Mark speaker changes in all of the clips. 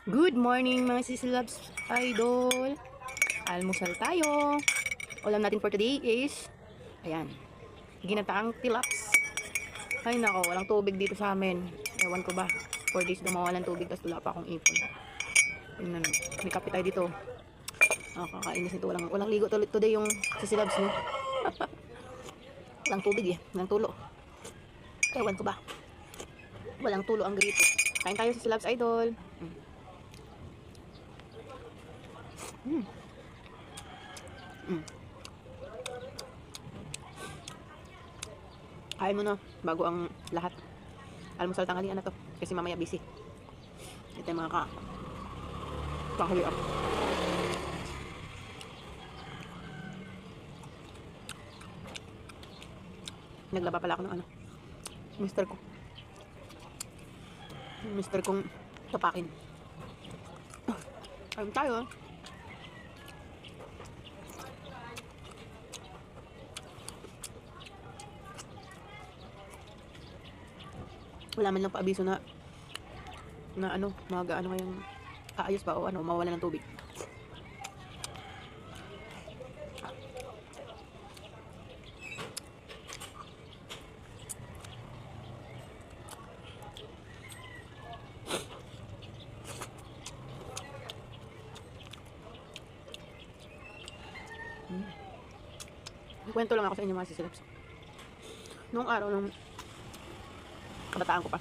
Speaker 1: Good morning mga sisilabs idol. Almusal tayo. Ulam natin for today is ayan, ginataang tilaps. Ay nako, walang tubig dito sa amin. Ewan ko ba, 4 days na mawalan tubig tapos wala pa akong ipon. Tingnan, may kape tayo dito. Kakainis nito, walang ligo today yung sisilabs no. Walang tubig walang tulo. Ewan ko ba, walang tulo ang grito. Kain tayo sisilabs idol. Mm. Mm. Kain mo na bago ang lahat. Almusal tanghalian na to kasi mamaya busy. Ito yung mga tanghalian. Naglaba pala ako ng mister ko. Mister kong tapakin. Kain tayo. Wala man lang paabiso na ngayong aayos pa o mawala ng tubig. Kwento lang ako sa inyo mga sisilabs. Noong araw ng kabataan ko pa,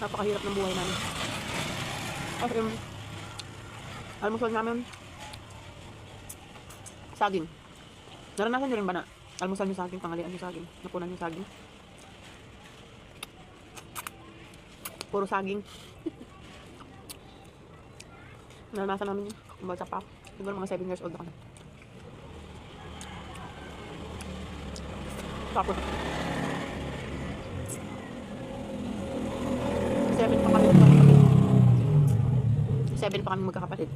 Speaker 1: napakahirap ng buhay namin. Kasi yung almusal namin, saging. Naranasan nyo rin ba na almusal nyo saging, tanghalian nyo saging, napunan nyo saging? Puro saging. Naranasan namin yun. Kumbaga pa. Siguro mga 7 years old ako na. Tapos 7 pa kami magkakapatid. 7 pa kami magkakapatid.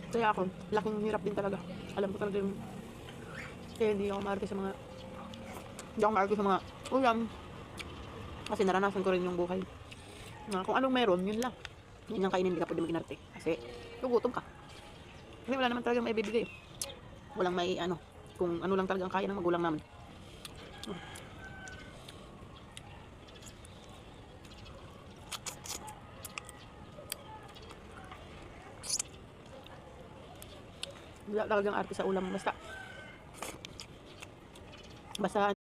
Speaker 1: Kaya ako, laking hirap din talaga. Alam ko talaga yung hindi ako maarte sa mga ulam. Kasi naranasan ko rin yung buhay. Na kung anong meron, yun lang. Yun yung kainin, hindi ka pwede mag-inarte. Kasi gugutom ka. Kasi wala naman talagang maibibigay. Walang kung ano lang talaga ang kaya ng magulang namin. Wala talagang arte sa ulam. Basta